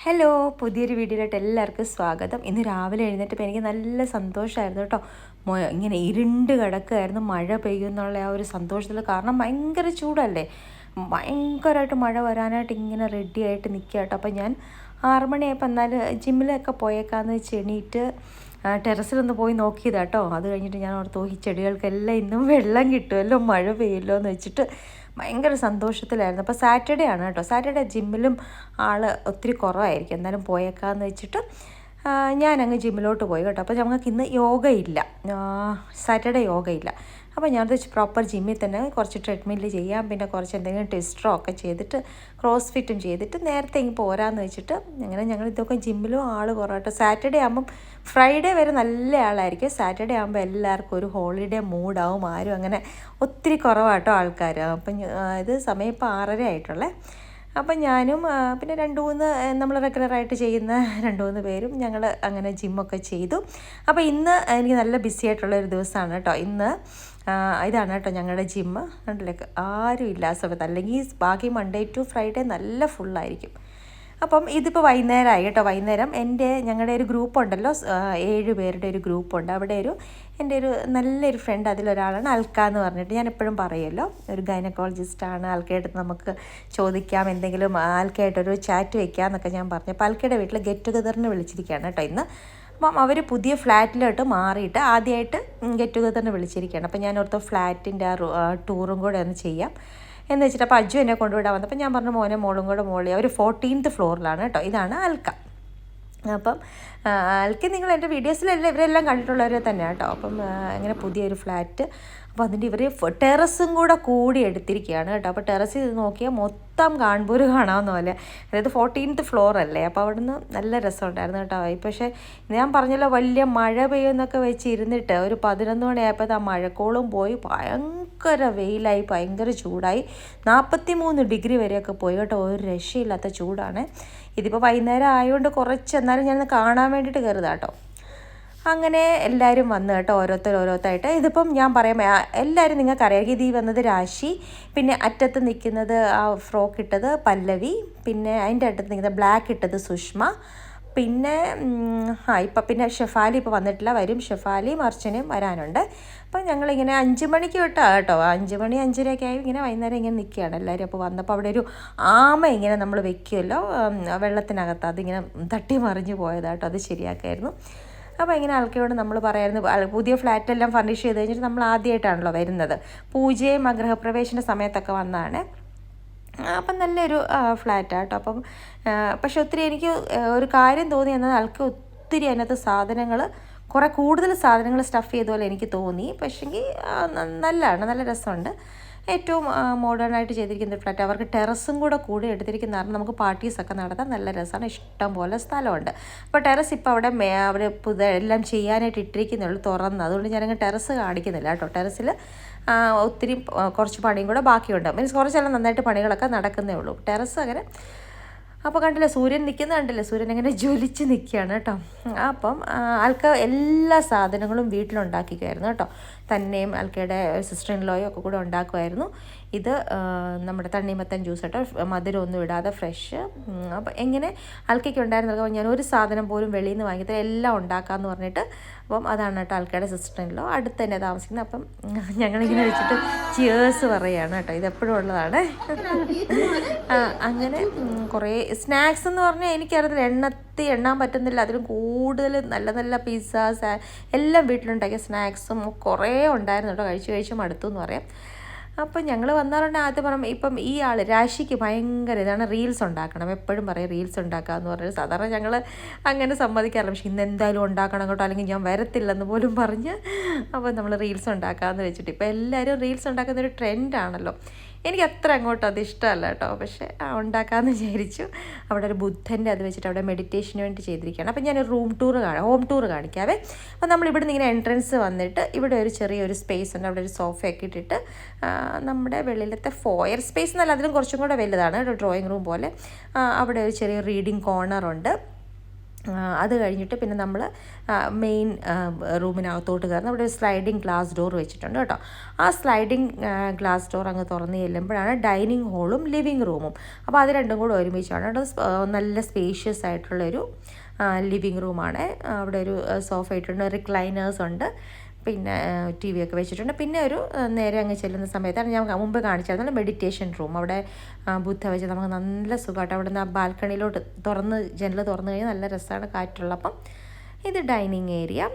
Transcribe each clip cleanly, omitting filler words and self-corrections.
Hello, പുതിയൊരു വീഡിയോയിലോട്ട് എല്ലാവർക്കും സ്വാഗതം. ഇന്ന് രാവിലെ എഴുന്നേറ്റപ്പോൾ എനിക്ക് നല്ല സന്തോഷമായിരുന്നു കേട്ടോ. ഇങ്ങനെ ഇരുണ്ട് കിടക്കുകയായിരുന്നു, മഴ പെയ്യുമെന്നുള്ള ആ ഒരു സന്തോഷത്തിൽ. കാരണം ഭയങ്കര ചൂടല്ലേ, ഭയങ്കരമായിട്ട് മഴ വരാനായിട്ട് ഇങ്ങനെ റെഡി ആയിട്ട് നിൽക്കുക കേട്ടോ. അപ്പോൾ ഞാൻ 6 മണിയായപ്പോൾ എന്നാലും ജിമ്മിലൊക്കെ പോയേക്കാന്ന് വെച്ച് എണീറ്റ് ടെറസിലൊന്ന് പോയി നോക്കിയതാ കേട്ടോ. അത് കഴിഞ്ഞിട്ട് ഞാൻ ഓർത്തു ഈ ചെടികൾക്കെല്ലാം ഇന്നും വെള്ളം കിട്ടുമല്ലോ, മഴ പെയ്യുമല്ലോ എന്ന് വെച്ചിട്ട് ഭയങ്കര സന്തോഷത്തിലായിരുന്നു. അപ്പോൾ സാറ്റർഡേ ആണ് കേട്ടോ. സാറ്റർഡേ ജിമ്മിലും ആൾ ഒത്തിരി കുറവായിരിക്കും. എന്നാലും പോയേക്കാന്ന് വെച്ചിട്ട് ഞാനങ്ങ് ജിമ്മിലോട്ട് പോയി കേട്ടോ. അപ്പോൾ ഞങ്ങൾക്ക് ഇന്ന് യോഗയില്ല, സാറ്റർഡേ യോഗയില്ല. അപ്പോൾ ഞാനത് പ്രോപ്പർ ജിമ്മിൽ തന്നെ കുറച്ച് ട്രെഡ്മില്ല് ചെയ്യാം, പിന്നെ കുറച്ച് എന്തെങ്കിലും ടെസ്റ്ററോ ഒക്കെ ചെയ്തിട്ട് ക്രോസ് ഫിറ്റും ചെയ്തിട്ട് നേരത്തെ ഇങ്ങ് പോരാന്ന് വെച്ചിട്ട് അങ്ങനെ ഞങ്ങൾ ഇതൊക്കെ ജിമ്മിലും ആൾ കുറവാട്ടോ. സാറ്റർഡേ ആകുമ്പം ഫ്രൈഡേ വരെ നല്ല ആളായിരിക്കും, സാറ്റർഡേ ആകുമ്പോൾ എല്ലാവർക്കും ഒരു ഹോളിഡേ മൂഡാവും. ആരും അങ്ങനെ ഒത്തിരി കുറവാട്ടോ ആൾക്കാർ. അപ്പം ഇത് സമയം ഇപ്പോൾ 6:30 ആയിട്ടുള്ളേ. അപ്പം ഞാനും പിന്നെ 2-3 നമ്മൾ റെഗുലറായിട്ട് ചെയ്യുന്ന 2-3 പേരും ഞങ്ങൾ അങ്ങനെ ജിമ്മൊക്കെ ചെയ്തു. അപ്പോൾ ഇന്ന് എനിക്ക് നല്ല ബിസി ആയിട്ടുള്ളൊരു ദിവസമാണ് കേട്ടോ. ഇന്ന് ഇതാണ് കേട്ടോ ഞങ്ങളുടെ ജിമ്മ്. കണ്ടില്ലേ, ആരും ഇല്ല ആ സമയത്ത്. അല്ലെങ്കിൽ ബാക്കി മൺഡേ ടു ഫ്രൈഡേ നല്ല ഫുള്ളായിരിക്കും. അപ്പം ഇതിപ്പോൾ വൈകുന്നേരമായി കേട്ടോ. വൈകുന്നേരം ഞങ്ങളുടെ ഒരു ഗ്രൂപ്പുണ്ടല്ലോ, 7 പേരുടെ ഒരു ഗ്രൂപ്പുണ്ട്. അവിടെ എൻ്റെ ഒരു നല്ലൊരു ഫ്രണ്ട്, അതിലൊരാളാണ് അൽക്ക എന്ന് പറഞ്ഞിട്ട്. ഞാൻ എപ്പോഴും പറയുമല്ലോ, ഒരു ഗൈനക്കോളജിസ്റ്റാണ്. ആൾക്കായിട്ട് നമുക്ക് ചോദിക്കാം, എന്തെങ്കിലും ആൾക്കായിട്ടൊരു ചാറ്റ് വയ്ക്കാം എന്നൊക്കെ ഞാൻ പറഞ്ഞു. അപ്പോൾ ആൾക്കയുടെ വീട്ടിൽ ഗെറ്റ് ടുഗദറിന് വിളിച്ചിരിക്കുകയാണ് കേട്ടോ ഇന്ന്. അപ്പം അവർ പുതിയ ഫ്ലാറ്റിലോട്ട് മാറിയിട്ട് ആദ്യമായിട്ട് ഗെറ്റ് ടുഗദറിന് വിളിച്ചിരിക്കുകയാണ്. അപ്പോൾ ഞാൻ ഓർത്ത് ഫ്ലാറ്റിൻ്റെ ആ ടൂറും കൂടെ ഒന്ന് ചെയ്യാം എന്ന് വെച്ചിട്ട്. അപ്പോൾ അജ്ജു എന്നെ കൊണ്ടുവിടാൻ വന്നപ്പോൾ ഞാൻ പറഞ്ഞു, മോനെ മോളും കൂടെ മോളി. അവർ 14th ഫ്ലോറിലാണ് കേട്ടോ. ഇതാണ് അൽക്ക. അപ്പം ആൾക്ക് നിങ്ങൾ എൻ്റെ വീഡിയോസിലെല്ലാം ഇവരെല്ലാം കണ്ടിട്ടുള്ളവർ തന്നെയാണ് കേട്ടോ. അപ്പം ഇങ്ങനെ പുതിയൊരു ഫ്ലാറ്റ്. അപ്പോൾ അതിൻ്റെ ഇവർ ടെറസും കൂടി എടുത്തിരിക്കുകയാണ് കേട്ടോ. അപ്പോൾ ടെറസിൽ നോക്കിയാൽ മൊത്തം കാൺപൂർ കാണാവുന്ന പോലെ, അതായത് 14th ഫ്ലോർ അല്ലേ. അപ്പോൾ അവിടെ നിന്ന് നല്ല രസമുണ്ടായിരുന്നു കേട്ടോ. പക്ഷേ ഞാൻ പറഞ്ഞല്ലോ, വലിയ മഴ പെയ്യുമെന്നൊക്കെ വെച്ച് ഇരുന്നിട്ട് ഒരു 11 മണിയായപ്പോൾ ആ മഴക്കോളും പോയി, ഭയങ്കര വെയിലായി, ഭയങ്കര ചൂടായി. 43 ഡിഗ്രി വരെയൊക്കെ പോയി കേട്ടോ. ഒരു രക്ഷയില്ലാത്ത ചൂടാണ്. ഇതിപ്പോൾ വൈകുന്നേരം ആയതുകൊണ്ട് കുറച്ച് എന്നാലും ഞാനൊന്ന് കാണാൻ വേണ്ടിയിട്ട് കയറുതാ കേട്ടോ. അങ്ങനെ എല്ലാവരും വന്നു കേട്ടോ, ഓരോരുത്തരായിട്ട്. ഇതിപ്പം ഞാൻ പറയാം, എല്ലാവരും നിങ്ങൾക്കറിയാം. ഇത് വന്നത് രാശി, പിന്നെ അറ്റത്ത് നിൽക്കുന്നത് ആ ഫ്രോക്ക് ഇട്ടത് പല്ലവി, പിന്നെ അതിൻ്റെ അറ്റത്ത് നിൽക്കുന്നത് ബ്ലാക്ക് ഇട്ടത് സുഷ്മ, പിന്നെ ഇപ്പം പിന്നെ ഷെഫാലി ഇപ്പോൾ വന്നിട്ടില്ല, വരും. ഷെഫാലിയും അർച്ചനയും വരാനുണ്ട്. അപ്പം ഞങ്ങളിങ്ങനെ 5 മണിക്ക് വിട്ടാണ് കേട്ടോ. 5 മണി 5:30 ആയി ഇങ്ങനെ വൈകുന്നേരം ഇങ്ങനെ നിൽക്കുകയാണ് എല്ലാവരും. അപ്പോൾ വന്നപ്പോൾ അവിടെ ഒരു ആമ ഇങ്ങനെ നമ്മൾ വെക്കുമല്ലോ വെള്ളത്തിനകത്ത്, അതിങ്ങനെ തട്ടി മറിഞ്ഞ് പോയതാട്ടോ. അത് ശരിയാക്കായിരുന്നു. അപ്പോൾ ഇങ്ങനെ ആൾക്കാരോട് നമ്മൾ പറയായിരുന്നു, പുതിയ ഫ്ലാറ്റെല്ലാം ഫർണിഷ് ചെയ്ത് കഴിഞ്ഞിട്ട് നമ്മൾ ആദ്യമായിട്ടാണല്ലോ വരുന്നത്. പൂജയും ഗൃഹപ്രവേശന സമയത്തൊക്കെ വന്നതാണ്. അപ്പം നല്ലൊരു ഫ്ലാറ്റാണ് കേട്ടോ. അപ്പം പക്ഷെ ഒത്തിരി എനിക്ക് ഒരു കാര്യം തോന്നി എന്നാൽ ആൾക്ക് ഒത്തിരി അതിനകത്ത് സാധനങ്ങൾ, കുറേ കൂടുതൽ സാധനങ്ങൾ സ്റ്റഫ് ചെയ്ത പോലെ എനിക്ക് തോന്നി. പക്ഷെങ്കിൽ നല്ലതാണ്, നല്ല രസമുണ്ട്. ഏറ്റവും മോഡേണായിട്ട് ചെയ്തിരിക്കുന്ന ഫ്ലാറ്റ്. അവർക്ക് ടെറസും കൂടി എടുത്തിരിക്കുന്ന കാരണം നമുക്ക് പാർട്ടീസൊക്കെ നടത്താൻ നല്ല രസമാണ്. ഇഷ്ടം പോലെ സ്ഥലമുണ്ട്. അപ്പോൾ ടെറസ് ഇപ്പോൾ അവർ എല്ലാം ചെയ്യാനായിട്ട് ഇട്ടിരിക്കുന്നേ ഉള്ളൂ, തുറന്ന്. അതുകൊണ്ട് ഞാനങ്ങ് ടെറസ് കാണിക്കുന്നില്ല കേട്ടോ. ടെറസിൽ ഒത്തിരി കുറച്ച് പണിയും കൂടെ ബാക്കിയുണ്ട്. മീൻസ് കുറച്ചെല്ലാം നന്നായിട്ട് പണികളൊക്കെ നടക്കുന്നേ ഉള്ളൂ. ടെറസ് അങ്ങനെ. അപ്പോൾ കണ്ടില്ലേ, സൂര്യൻ നിൽക്കുന്നത് കണ്ടില്ലേ, സൂര്യൻ അങ്ങനെ ജ്വലിച്ച് നിൽക്കുകയാണ് കേട്ടോ. അപ്പം ആൾക്ക് എല്ലാ സാധനങ്ങളും വീട്ടിലുണ്ടാക്കിക്കുമായിരുന്നു കേട്ടോ. തന്നെയും ആൾക്കയുടെ സിസ്റ്റർ ഇൻ ലോയും ഒക്കെ കൂടെ ഉണ്ടാക്കുമായിരുന്നു. ഇത് നമ്മുടെ തണ്ണിമത്തൻ ജ്യൂസ് കേട്ടോ, മധുരമൊന്നും ഇടാതെ ഫ്രഷ്. അപ്പം എങ്ങനെ ആൾക്കൊക്കെ ഉണ്ടായിരുന്നത്, ഞാൻ ഒരു സാധനം പോലും വെളിയിൽ നിന്ന് വാങ്ങിയിട്ട് എല്ലാം ഉണ്ടാക്കാമെന്ന് പറഞ്ഞിട്ട്. അപ്പം അതാണ് കേട്ടോ ആൾക്കാരുടെ സിസ്റ്റർ ഇൻ ലോ, അടുത്ത് തന്നെ താമസിക്കുന്നത്. അപ്പം ഞങ്ങളിങ്ങനെ വെച്ചിട്ട് ചിയേഴ്സ് പറയുകയാണ് കേട്ടോ. ഇതെപ്പോഴും ഉള്ളതാണ്. അങ്ങനെ കുറേ സ്നാക്സ് എന്ന് പറഞ്ഞാൽ എനിക്കറിയത്തില്ല, എണ്ണാൻ പറ്റുന്നില്ല. അതിലും കൂടുതൽ നല്ല നല്ല പിസ്സാസ് എല്ലാം വീട്ടിലുണ്ടാക്കിയ സ്നാക്സും കുറേ ഉണ്ടായിരുന്നു കേട്ടോ. കഴിച്ച് മടുത്തു എന്ന് പറയാം. അപ്പം ഞങ്ങൾ വന്നാലുണ്ട് ആദ്യം പറയുമ്പോൾ ഇപ്പം ഈ ആൾ രാശിക്ക് ഭയങ്കര ഇതാണ്, റീൽസ് ഉണ്ടാക്കണം. എപ്പോഴും പറയും റീൽസ് ഉണ്ടാക്കുക എന്ന് പറഞ്ഞാൽ. സാധാരണ ഞങ്ങൾ അങ്ങനെ സമ്മതിക്കാറില്ല, പക്ഷെ ഇന്ന് എന്തായാലും ഉണ്ടാക്കണം കേട്ടോ, അല്ലെങ്കിൽ ഞാൻ വരത്തില്ലെന്ന് പോലും പറഞ്ഞ്. അപ്പോൾ നമ്മൾ റീൽസ് ഉണ്ടാക്കാമെന്ന് വെച്ചിട്ട് ഇപ്പോൾ എല്ലാവരും റീൽസ് ഉണ്ടാക്കുന്നൊരു ട്രെൻഡാണല്ലോ. എനിക്ക് അത്ര അങ്ങോട്ട് അത് ഇഷ്ടമല്ല കേട്ടോ, പക്ഷേ ഉണ്ടാക്കാമെന്ന് വിചാരിച്ചു. അവിടെ ഒരു ബുദ്ധൻ്റെ അത് വെച്ചിട്ട് അവിടെ മെഡിറ്റേഷന് വേണ്ടി ചെയ്തിരിക്കുകയാണ്. അപ്പം ഞാൻ ഹോം ടൂർ കാണിക്കാവേ. അപ്പോൾ നമ്മൾ ഇവിടെ നിന്ന് ഇങ്ങനെ എൻട്രൻസ് വന്നിട്ട് ഇവിടെ ഒരു ചെറിയൊരു സ്പേസ് ഉണ്ട്. അവിടെ ഒരു സോഫയൊക്കെ ഇട്ടിട്ട് നമ്മുടെ വെളിയിലത്തെ ഫോയർ സ്പേസ് എന്നല്ല, അതിലും കുറച്ചും കൂടെ വലുതാണ്, ഒരു ഡ്രോയിങ് റൂം പോലെ. അവിടെ ഒരു ചെറിയ റീഡിങ് കോർണറുണ്ട്. അത് കഴിഞ്ഞിട്ട് പിന്നെ നമ്മൾ മെയിൻ റൂമിനകത്തോട്ട് കയറുന്ന അവിടെ ഒരു സ്ലൈഡിങ് ഗ്ലാസ് ഡോർ വെച്ചിട്ടുണ്ട് കേട്ടോ. ആ സ്ലൈഡിങ് ഗ്ലാസ് ഡോർ അങ്ങ് തുറന്ന് ചെല്ലുമ്പോഴാണ് ഡൈനിങ് ഹോളും ലിവിങ് റൂമും. അപ്പോൾ അത് രണ്ടും കൂടെ ഒരുമിച്ചാണ് കേട്ടോ. നല്ല സ്പേഷ്യസ് ആയിട്ടുള്ളൊരു ലിവിങ് റൂമാണ്. അവിടെ ഒരു സോഫ ഇട്ടുണ്ട്, റിക്ലൈനേഴ്സ് ഉണ്ട്, പിന്നെ ടി വി ഒക്കെ വെച്ചിട്ടുണ്ട്. പിന്നെ ഒരു നേരെ അങ്ങ് ചെല്ലുന്ന സമയത്താണ് ഞാൻ മുമ്പ് കാണിച്ചായിരുന്നു മെഡിറ്റേഷൻ റൂം. അവിടെ ബുദ്ധ വെച്ച് നമുക്ക് നല്ല സുഖമായിട്ട് അവിടെ നിന്ന് ആ ബാൽക്കണിയിലോട്ട് ജനൽ തുറന്നു കഴിഞ്ഞാൽ നല്ല രസമാണ് കാറ്റുള്ളപ്പം. ഇത് ഡൈനിങ് ഏരിയ.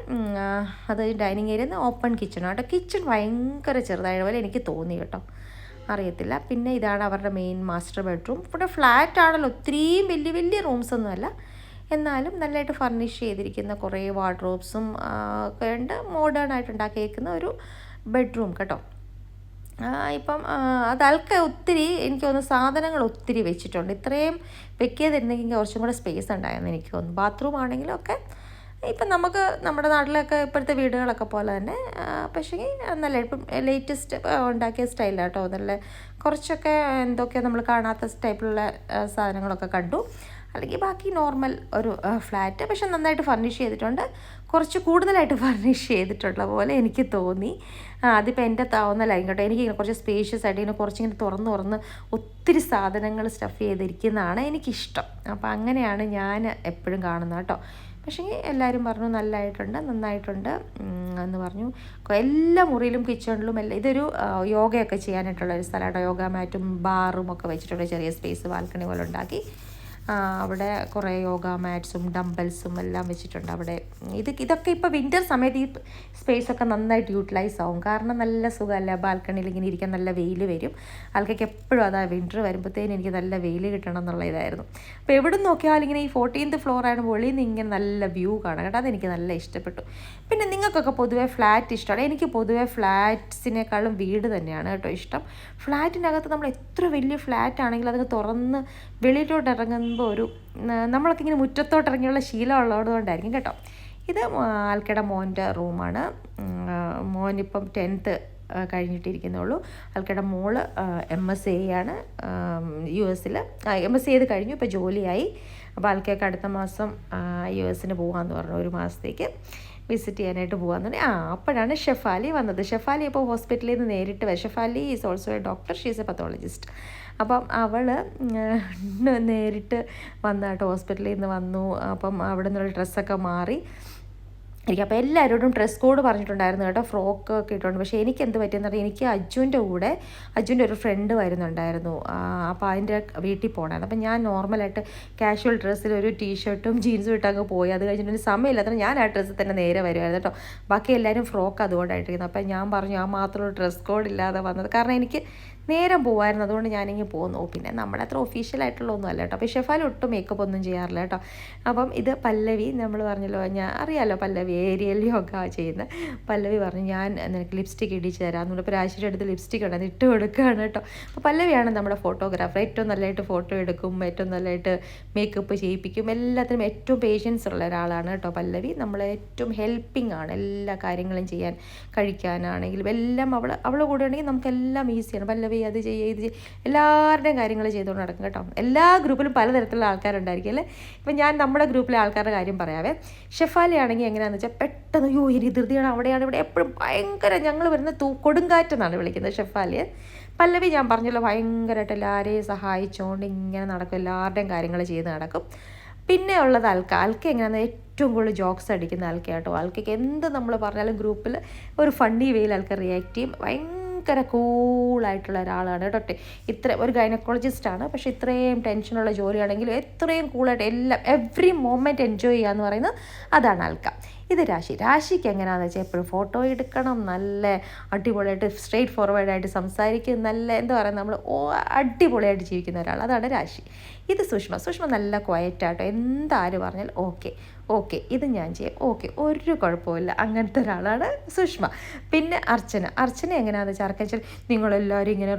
അത് ഡൈനിങ് ഏരിയ ഓപ്പൺ കിച്ചണാണ് കേട്ടോ. കിച്ചൺ ഭയങ്കര ചെറുതായ പോലെ എനിക്ക് തോന്നി കേട്ടോ, അറിയത്തില്ല. പിന്നെ ഇതാണ് അവരുടെ മെയിൻ മാസ്റ്റർ ബെഡ്റൂം. ഇവിടെ ഫ്ലാറ്റ് ആണല്ലോ, ഒത്തിരിയും വലിയ വലിയ റൂംസ് ഒന്നുമല്ല, എന്നാലും നല്ലതായിട്ട് ഫർണിഷ് ചെയ്തിരിക്കുന്ന കുറേ വാർഡ്രോബ്സും ഒക്കെ ഉണ്ട്. മോഡേൺ ആയിട്ട് ഉണ്ടാക്കിയേക്കുന്ന ഒരു ബെഡ്റൂം കേട്ടോ. ഇപ്പം അതൽക്ക ഒത്തിരി എനിക്ക് തോന്നുന്നു സാധനങ്ങൾ ഒത്തിരി വെച്ചിട്ടുണ്ട്. ഇത്രയും വെക്കാതിരുന്നെങ്കിൽ കുറച്ചും കൂടെ സ്പേസ് ഉണ്ടായെന്ന് എനിക്ക് തോന്നുന്നു. ബാത്റൂം ആണെങ്കിലും ഒക്കെ ഇപ്പം നമുക്ക് നമ്മുടെ നാട്ടിലൊക്കെ ഇപ്പോഴത്തെ വീടുകളൊക്കെ പോലെ തന്നെ, പക്ഷേ നല്ല ഇപ്പം ലേറ്റസ്റ്റ് ഉണ്ടാക്കിയ സ്റ്റൈലാട്ടോ. നല്ല കുറച്ചൊക്കെ എന്തൊക്കെയോ നമ്മൾ കാണാത്ത ടൈപ്പിലുള്ള സാധനങ്ങളൊക്കെ കണ്ടു. അല്ലെങ്കിൽ ബാക്കി നോർമൽ ഒരു ഫ്ലാറ്റ്, പക്ഷെ നന്നായിട്ട് ഫർണിഷ് ചെയ്തിട്ടുണ്ട്. കുറച്ച് കൂടുതലായിട്ട് ഫർണിഷ് ചെയ്തിട്ടുള്ള പോലെ എനിക്ക് തോന്നി. അതിപ്പോൾ എൻ്റെ തോന്നലായിരിക്കും കേട്ടോ. എനിക്ക് കുറച്ച് സ്പേഷ്യസ് ആയിട്ട് ഇങ്ങനെ കുറച്ചിങ്ങനെ തുറന്ന് ഒത്തിരി സാധനങ്ങൾ സ്റ്റഫ് ചെയ്തിരിക്കുന്നതാണ് എനിക്കിഷ്ടം. അപ്പോൾ അങ്ങനെയാണ് ഞാൻ എപ്പോഴും കാണുന്നത് കേട്ടോ. പക്ഷേ എല്ലാവരും പറഞ്ഞു നന്നായിട്ടുണ്ട് എന്ന് പറഞ്ഞു. എല്ലാ മുറിയിലും കിച്ചണിലും എല്ലാം ഇതൊരു യോഗയൊക്കെ ചെയ്യാനായിട്ടുള്ളൊരു സ്ഥലമാട്ടോ. യോഗ മാറ്റും ബാറും ഒക്കെ വെച്ചിട്ടുള്ള ചെറിയ സ്പേസ് ബാൽക്കണി പോലെ ഉണ്ടാക്കി. അവിടെ കുറേ യോഗ മാറ്റ്സും ഡംബൽസും എല്ലാം വെച്ചിട്ടുണ്ട് അവിടെ. ഇതൊക്കെ ഇപ്പോൾ വിൻ്റർ സമയത്ത് ഈ സ്പേസൊക്കെ നന്നായിട്ട് യൂട്ടിലൈസ് ആവും. കാരണം നല്ല സുഖമല്ല, ബാൽക്കണിയിൽ ഇങ്ങനെ ഇരിക്കാൻ നല്ല വെയിൽ വരും. ആൾക്കൊക്കെ എപ്പോഴും അതാ വിൻ്റർ വരുമ്പോഴത്തേനും എനിക്ക് നല്ല വെയിൽ കിട്ടണം എന്നുള്ള ഇതായിരുന്നു. അപ്പോൾ എവിടെ നോക്കിയാലും ഇങ്ങനെ ഈ 14th ഫ്ലോറാണ്, വെളിയിൽ നിന്ന് ഇങ്ങനെ നല്ല വ്യൂ കാണാം കേട്ടോ. അതെനിക്ക് നല്ല ഇഷ്ടപ്പെട്ടു. പിന്നെ നിങ്ങൾക്കൊക്കെ പൊതുവേ ഫ്ലാറ്റ് ഇഷ്ടമാണ്. എനിക്ക് പൊതുവേ ഫ്ലാറ്റ്സിനേക്കാളും വീട് തന്നെയാണ് കേട്ടോ ഇഷ്ടം. ഫ്ലാറ്റിനകത്ത് നമ്മൾ എത്ര വലിയ ഫ്ലാറ്റ് ആണെങ്കിലും അതൊക്കെ തുറന്ന് വെളിയിലോട്ട് ഇറങ്ങുമ്പോൾ നമ്മളൊക്കെ ഇങ്ങനെ മുറ്റത്തോട്ട് ഇറങ്ങിയുള്ള ശീലമുള്ളത് കൊണ്ടായിരിക്കും കേട്ടോ. ഇത് ആൽക്കയുടെ മോൻ്റെ റൂമാണ്. മോനിപ്പം 10th കഴിഞ്ഞിട്ടിരിക്കുന്നുള്ളൂ. ആൾക്കയുടെ മോള് MSc ആണ് US MSc ചെയ്ത് കഴിഞ്ഞു, ഇപ്പോൾ ജോലിയായി. അപ്പോൾ ആൾക്കൊക്കെ അടുത്ത മാസം US പോകാമെന്ന് പറഞ്ഞു, ഒരു മാസത്തേക്ക് വിസിറ്റ് ചെയ്യാനായിട്ട് പോകാമെന്ന് പറഞ്ഞു. അപ്പോഴാണ് ഷെഫാലി വന്നത്. ഷെഫാലി ഇപ്പോൾ ഹോസ്പിറ്റലിൽ നിന്ന് നേരിട്ട് Shefali is also a doctor, she is a pathologist. അപ്പം അവൾ നേരിട്ട് വന്നാട്ടോ, ഹോസ്പിറ്റലിൽ നിന്ന് വന്നു. അപ്പം അവിടെ നിന്നുള്ള ഡ്രസ്സൊക്കെ മാറി അപ്പോൾ എല്ലാവരോടും ഡ്രസ് കോഡ് പറഞ്ഞിട്ടുണ്ടായിരുന്നു കേട്ടോ, ഫ്രോക്ക് ഒക്കെ ഇട്ടുണ്ട്. പക്ഷേ എനിക്ക് എന്ത് പറ്റിയെന്ന് പറഞ്ഞാൽ എനിക്ക് അജുവിൻ്റെ ഒരു ഫ്രണ്ട് വരുന്നുണ്ടായിരുന്നു. അപ്പോൾ അതിൻ്റെ വീട്ടിൽ പോകണമായിരുന്നു. അപ്പം ഞാൻ നോർമലായിട്ട് കാഷ്വൽ ഡ്രസ്സിൽ ഒരു ടീഷർട്ടും ജീൻസും ഇട്ടങ്ങ് പോയി. അത് കഴിഞ്ഞിട്ട് സമയമില്ലാത്ത ഞാൻ ആ ഡ്രസ്സിൽ തന്നെ നേരെ വരുമായിരുന്നു കേട്ടോ. ബാക്കി എല്ലാവരും ഫ്രോക്ക് അതുകൊണ്ടായിട്ടിരിക്കുന്നു. അപ്പം ഞാൻ പറഞ്ഞു ഞാൻ മാത്രം ഡ്രസ് കോഡ് ഇല്ലാതെ വന്നത്, കാരണം എനിക്ക് നേരം പോകുമായിരുന്നു, അതുകൊണ്ട് ഞാനിങ്ങനെ പോകുന്നു. പിന്നെ നമ്മുടെ അത്ര ഒഫീഷ്യലായിട്ടുള്ള ഒന്നും അല്ല കേട്ടോ. അപ്പോൾ ഷെഫാൽ ഒട്ടും മേക്കപ്പ് ഒന്നും ചെയ്യാറില്ല കേട്ടോ. അപ്പം ഇത് പല്ലവി, നമ്മൾ പറഞ്ഞല്ലോ, ഞാൻ അറിയാമല്ലോ പല്ലവി ഏരിയൽ യോഗ ചെയ്യുന്ന പല്ലവി പറഞ്ഞു ഞാൻ നിനക്ക് ലിപ്സ്റ്റിക്ക് ഇടിച്ച് തരാം. നമ്മളിപ്പോൾ രാശിയുടെ അടുത്ത് ലിപ്സ്റ്റിക് ഉണ്ട്, അത് ഇട്ട് കൊടുക്കുകയാണ് കേട്ടോ. അപ്പോൾ പല്ലവിയാണ് നമ്മുടെ ഫോട്ടോഗ്രാഫർ. ഏറ്റവും നല്ലതായിട്ട് ഫോട്ടോ എടുക്കും, ഏറ്റവും നല്ലതായിട്ട് മേക്കപ്പ് ചെയ്യിപ്പിക്കും, എല്ലാത്തിനും ഏറ്റവും പേഷ്യൻസ് ഉള്ള ഒരാളാണ് കേട്ടോ പല്ലവി. നമ്മളെ ഏറ്റവും ഹെൽപ്പിംഗ് ആണ് എല്ലാ കാര്യങ്ങളും ചെയ്യാൻ, കഴിക്കാനാണെങ്കിലും എല്ലാം അവൾ കൂടെ ഉണ്ടെങ്കിൽ നമുക്കെല്ലാം ഈസിയാണ്. പല്ലവി അത് ചെയ്യുക ഇത് ചെയ്യുക, എല്ലാവരുടെയും കാര്യങ്ങൾ ചെയ്തുകൊണ്ട് നടക്കും കേട്ടോ. എല്ലാ ഗ്രൂപ്പിലും പലതരത്തിലുള്ള ആൾക്കാരുണ്ടായിരിക്കും അല്ലേ. ഇപ്പം ഞാൻ നമ്മുടെ ഗ്രൂപ്പിലെ ആൾക്കാരുടെ കാര്യം പറയാവേ. ഷെഫാലി ആണെങ്കിൽ എങ്ങനെയാണെന്ന് വെച്ചാൽ പെട്ടെന്ന് ഇനി ധൃതിയാണ്, അവിടെയാണ് ഇവിടെ എപ്പോഴും ഭയങ്കര, ഞങ്ങൾ വരുന്ന കൊടുങ്കാറ്റെന്നാണ് വിളിക്കുന്നത് ഷെഫാലിയെ. പല്ലവി ഞാൻ പറഞ്ഞല്ലോ ഭയങ്കരമായിട്ട് എല്ലാവരെയും സഹായിച്ചുകൊണ്ട് ഇങ്ങനെ നടക്കും, എല്ലാവരുടെയും കാര്യങ്ങൾ ചെയ്ത് നടക്കും. പിന്നെ ഉള്ളത് ആൾക്ക് എങ്ങനെയാണെന്ന് ഏറ്റവും കൂടുതൽ ജോക്സ് അടിക്കുന്ന ആൾക്കാട്ടോ. ആൾക്കൊക്കെ എന്ത് നമ്മൾ പറഞ്ഞാലും ഗ്രൂപ്പിൽ ഒരു ഫണ്ണി വേയിൽ ആൾക്കാർ റിയാക്ട് ചെയ്യും. ഭയങ്കര കൂളായിട്ടുള്ള ഒരാളാണ് കേട്ടോ. ഒരു ഗൈനക്കോളജിസ്റ്റാണ്, പക്ഷേ ഇത്രയും ടെൻഷനുള്ള ജോലിയാണെങ്കിലും എത്രയും കൂളായിട്ട് എല്ലാം എവ്രി മൊമെൻറ്റ് എൻജോയ് ചെയ്യുക എന്ന് പറയുന്നത് അതാണ് ആൾക്ക. ഇത് രാശിക്ക് എങ്ങനെയാണെന്ന് വെച്ചാൽ എപ്പോഴും ഫോട്ടോ എടുക്കണം, നല്ല അടിപൊളിയായിട്ട് സ്ട്രെയിറ്റ് ഫോർവേഡായിട്ട് സംസാരിക്കും, നല്ല എന്താ പറയുക നമ്മൾ അടിപൊളിയായിട്ട് ജീവിക്കുന്ന ഒരാൾ, അതാണ് രാശി. ഇത് സുഷ്മ നല്ല ക്വയറ്റാട്ടോ, എന്താരും പറഞ്ഞാൽ ഓക്കെ ഇത് ഞാൻ ചെയ്യാം, ഒരു കുഴപ്പമില്ല, അങ്ങനത്തെ ഒരാളാണ് സുഷ്മ. പിന്നെ അർച്ചന എങ്ങനെയാണെന്ന് വെച്ചാൽ അർക്കച്ചാൽ നിങ്ങളെല്ലാവരും ഇങ്ങനെ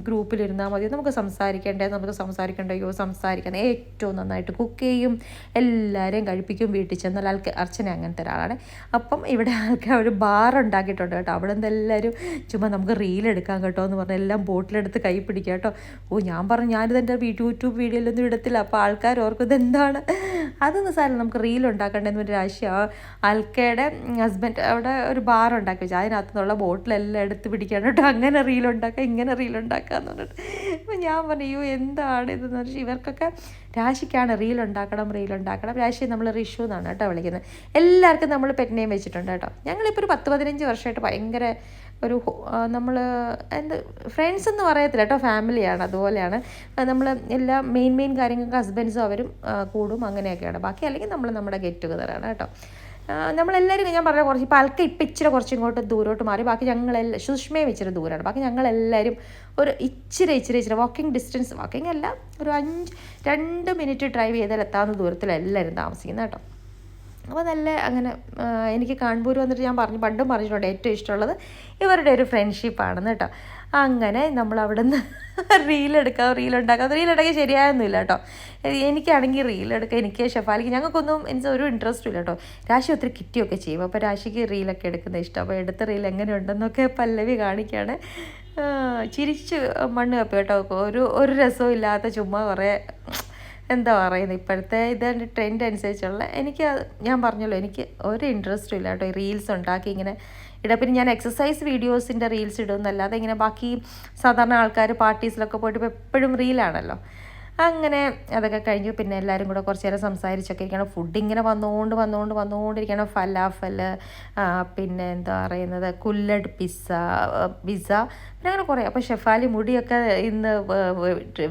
ഗ്രൂപ്പിലിരുന്നാൽ മതി, നമുക്ക് സംസാരിക്കണ്ടയോ സംസാരിക്കണം, ഏറ്റവും നന്നായിട്ട് കുക്ക് ചെയ്യും, എല്ലാവരെയും കഴിപ്പിക്കും, വീട്ടിൽ ചെന്നാൽ അർച്ചന അങ്ങനത്തെ ഒരാളാണ്. അപ്പം ഇവിടെ ഒരു ബാർ ഉണ്ടാക്കിയിട്ടുണ്ട് കേട്ടോ. അവിടെ നിന്ന് എല്ലാവരും ചുമ്മാ നമുക്ക് റീലെടുക്കാം കേട്ടോ എന്ന് പറഞ്ഞാൽ എല്ലാം ബോട്ടിലെടുത്ത് കൈ പിടിക്കുക കേട്ടോ. ഞാൻ പറഞ്ഞു ഞാനിത് എൻ്റെ യൂട്യൂബ് വീഡിയോയിലൊന്നും ഇടത്തില്ല, അപ്പോൾ ആൾക്കാർ ഓർക്കും ഇതെന്താണ് അതൊന്നും സാരമില്ല, നമുക്ക് റീൽ ഉണ്ടാക്കണ്ടെന്നൊരു രാശിയാണ്. അൽക്കയുടെ ഹസ്ബൻഡ് അവിടെ ഒരു ബാർ ഉണ്ടാക്കി വെച്ചാൽ അതിനകത്തു നിന്നുള്ള ബോട്ടിലെല്ലാം എടുത്ത് പിടിക്കാൻ കേട്ടോ, അങ്ങനെ റീലുണ്ടാക്കുക ഇങ്ങനെ റീലുണ്ടാക്കുക എന്ന് പറഞ്ഞിട്ട്. അപ്പോൾ ഞാൻ പറഞ്ഞു അയ്യോ എന്താണ് ഇതെന്ന് പറഞ്ഞാൽ ഇവർക്കൊക്കെ രാശിക്കാണ് റീലുണ്ടാക്കണം. രാശി നമ്മൾ റിഷു എന്നാണ് കേട്ടോ വിളിക്കുന്നത്. എല്ലാവർക്കും നമ്മൾ പെറ്റ് നെയിം വെച്ചിട്ടുണ്ട് കേട്ടോ. ഞങ്ങളിപ്പോൾ ഒരു 10-15 വർഷമായിട്ട് ഭയങ്കര ഒരു നമ്മൾ ഫ്രണ്ട്സ് എന്ന് പറയത്തില്ല കേട്ടോ, ഫാമിലിയാണ്. അതുപോലെയാണ് നമ്മൾ എല്ലാ മെയിൻ കാര്യങ്ങൾക്ക് ഹസ്ബൻഡ്സും അവരും കൂടും, അങ്ങനെയൊക്കെയാണ്. ബാക്കി അല്ലെങ്കിൽ നമ്മൾ നമ്മുടെ ഗെറ്റ് ടുഗദറാണ് കേട്ടോ. നമ്മളെല്ലാവരും ഞാൻ പറഞ്ഞ കുറച്ച് ഇപ്പോൾ അൽക്ക ഇപ്പം ഇച്ചിരി കുറച്ച് ഇങ്ങോട്ട് ദൂരോട്ട് മാറി. ബാക്കി ഞങ്ങളെല്ലാം സുഷ്മയും ഇച്ചിരി ദൂരമാണ്. ബാക്കി ഞങ്ങളെല്ലാവരും ഒരു ഇച്ചിരി വാക്കിംഗ് ഡിസ്റ്റൻസ്, വാക്കിംഗ് അല്ല, ഒരു 2 മിനിറ്റ് ഡ്രൈവ് ചെയ്താൽ എത്താവുന്ന ദൂരത്തിലെല്ലാവരും താമസിക്കുന്നത് കേട്ടോ. അപ്പോൾ നല്ല അങ്ങനെ എനിക്ക് കാൺപൂർ വന്നിട്ട് ഞാൻ പണ്ടും പറഞ്ഞിട്ടുണ്ട് ഏറ്റവും ഇഷ്ടമുള്ളത് ഇവരുടെ ഒരു ഫ്രണ്ട്ഷിപ്പാണെന്ന് കേട്ടോ. അങ്ങനെ നമ്മൾ അവിടെ നിന്ന് റീലുണ്ടാക്കി ശരിയായൊന്നുമില്ല കേട്ടോ. എനിക്കാണെങ്കിൽ റീലെടുക്കുക, എനിക്ക് ഷെഫാലിക്ക് ഞങ്ങൾക്കൊന്നും എനിക്ക് ഒരു ഇൻട്രസ്റ്റും ഇല്ല കേട്ടോ. രാശി ഒത്തിരി കിറ്റിയൊക്കെ ചെയ്യും, അപ്പോൾ രാശിക്ക് റീലൊക്കെ എടുക്കുന്നത് ഇഷ്ടം. അപ്പോൾ എടുത്ത റീൽ എങ്ങനെയുണ്ടെന്നൊക്കെ പല്ലവി കാണിക്കുകയാണ്. ചിരിച്ച് മണ്ണ് കപ്പി കേട്ടോ. ഒരു രസവും ഇല്ലാത്ത ചുമ്മാ കുറേ എന്താ പറയുന്നത് ഇപ്പോഴത്തെ ഇതാണ്ട് ട്രെൻഡ് അനുസരിച്ചുള്ള ഞാൻ പറഞ്ഞല്ലോ എനിക്ക് ഒരു ഇൻട്രസ്റ്റും ഇല്ല കേട്ടോ ഈ റീൽസ് ഉണ്ടാക്കി ഇങ്ങനെ ഇടാം. പിന്നെ ഞാൻ എക്സസൈസ് വീഡിയോസിൻ്റെ റീൽസ് ഇടുമെന്നല്ലാതെ ഇങ്ങനെ ബാക്കി സാധാരണ ആൾക്കാർ പാർട്ടീസിലൊക്കെ പോയിട്ട് ഇപ്പോൾ എപ്പോഴും റീലാണല്ലോ. അങ്ങനെ അതൊക്കെ കഴിഞ്ഞു. പിന്നെ എല്ലാവരും കൂടെ കുറച്ച് നേരം സംസാരിച്ചൊക്കെ ഇരിക്കണം. ഫുഡ് ഇങ്ങനെ വന്നുകൊണ്ടിരിക്കണം. ഫലാഫൽ, പിന്നെ എന്താ പറയുന്നത് കുല്ലഡ് പിസ്സ, പിന്നെ അങ്ങനെ കുറേ. അപ്പോൾ ഷെഫാലി മുടിയൊക്കെ ഇന്ന്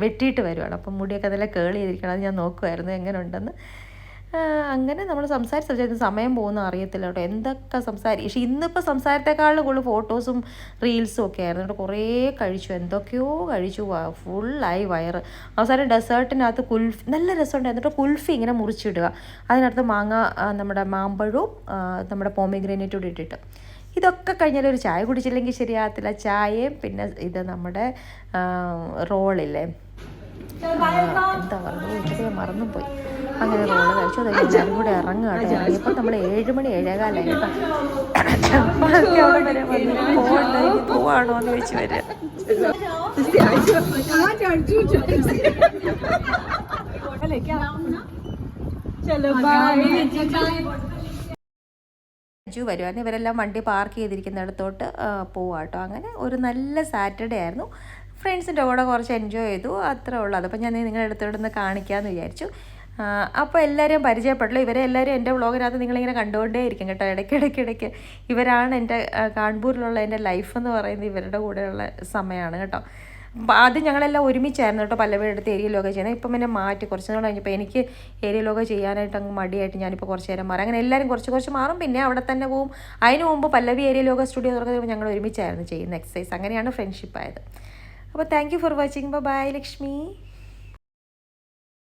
വെട്ടിയിട്ട് വരുവാണ്. അപ്പം മുടിയൊക്കെ നല്ല കേളി ചെയ്തിരിക്കണം. അത് ഞാൻ നോക്കുമായിരുന്നു എങ്ങനെ ഉണ്ടെന്ന്. അങ്ങനെ നമ്മൾ സംസാരിച്ചു സമയം പോകുന്ന അറിയത്തില്ല കേട്ടോ. എന്തൊക്കെ പക്ഷേ ഇന്നിപ്പോൾ സംസാരത്തെക്കാളും കൂടുതൽ ഫോട്ടോസും റീൽസും ഒക്കെ ആയിരുന്നു കേട്ടോ. കുറേ കഴിച്ചു, എന്തൊക്കെയോ കഴിച്ചു, ഫുള്ളായി വയറ്. അവസാനം ഡെസേർട്ടിനകത്ത് കുൽഫി നല്ല രസമുണ്ടായിരുന്നു കേട്ടോ. കുൽഫി ഇങ്ങനെ മുറിച്ചിടുക, അതിനകത്ത് നമ്മുടെ മാമ്പഴവും നമ്മുടെ പോമിഗ്രാനേറ്റും കൂടി ഇട്ടിട്ട്. ഇതൊക്കെ കഴിഞ്ഞാൽ ഒരു ചായ കുടിച്ചില്ലെങ്കിൽ ശരിയാകത്തില്ല. ചായയും പിന്നെ ഇത് നമ്മുടെ റോളില്ലേ, എന്താ പറയുന്നത് ഇതൊക്കെ മറന്നും പോയി. അങ്ങനെ റോള് കഴിച്ചു. അത് എല്ലാവരും കൂടെ ഇറങ്ങുകയാണ്. ഇറങ്ങിയപ്പോൾ നമ്മൾ 7 മണി 7:15 അവിടെ വരെ വന്ന് പോവാണോ എന്ന് ചോദിച്ചു വരിക. വരുവായിരുന്നു. ഇവരെല്ലാം വണ്ടി പാർക്ക് ചെയ്തിരിക്കുന്നിടത്തോട്ട് പോവാട്ടോ. അങ്ങനെ ഒരു നല്ല സാറ്റർഡേ ആയിരുന്നു. ഫ്രണ്ട്സിൻ്റെ കൂടെ കുറച്ച് എൻജോയ് ചെയ്തു, അത്രേ ഉള്ളൂ. അതപ്പോൾ ഞാൻ നിങ്ങളുടെ അടുത്തോടെ ഒന്ന് കാണിക്കാമെന്ന് വിചാരിച്ചു. അപ്പോൾ എല്ലാവരെയും പരിചയപ്പെട്ടല്ലോ. ഇവരെ എല്ലാവരും എൻ്റെ വ്ളോഗിനകത്ത് നിങ്ങളിങ്ങനെ കണ്ടുകൊണ്ടേയിരിക്കും കേട്ടോ. ഇടയ്ക്കിടയ്ക്ക് ഇവരാണ് എൻ്റെ കാൺപൂരിലുള്ള എൻ്റെ ലൈഫ് എന്ന് പറയുന്നത്. ഇവരുടെ കൂടെയുള്ള സമയമാണ് കേട്ടോ. ആദ്യം ഞങ്ങളെല്ലാം ഒരുമിച്ചായിരുന്നു കേട്ടോ പല്ലവിയുടെ അടുത്ത് ഏരിയ ലോക ചെയ്യുന്നത്. ഇപ്പം പിന്നെ മാറ്റി കുറച്ച് നാൾ കഴിഞ്ഞപ്പോൾ എനിക്ക് ഏരിയ ലോക ചെയ്യാനായിട്ട് അങ്ങ് മടിയായിട്ട് ഞാനിപ്പോൾ കുറച്ച് നേരം മാറും. അങ്ങനെ എല്ലാവരും കുറച്ച് മാറും, പിന്നെ അവിടെ തന്നെ പോവും. അതിന് മുമ്പ് പല്ലവി ഏരിയ ലോക സ്റ്റുഡിയോ തുറക്കുന്നത് ഞങ്ങൾ ഒരുമിച്ചായിരുന്നു ചെയ്യുന്ന എക്സസൈസ്. അങ്ങനെയാണ് ഫ്രണ്ട്ഷിപ്പ് ആയത്. അപ്പോൾ thank you for watching. Bye Lakshmi.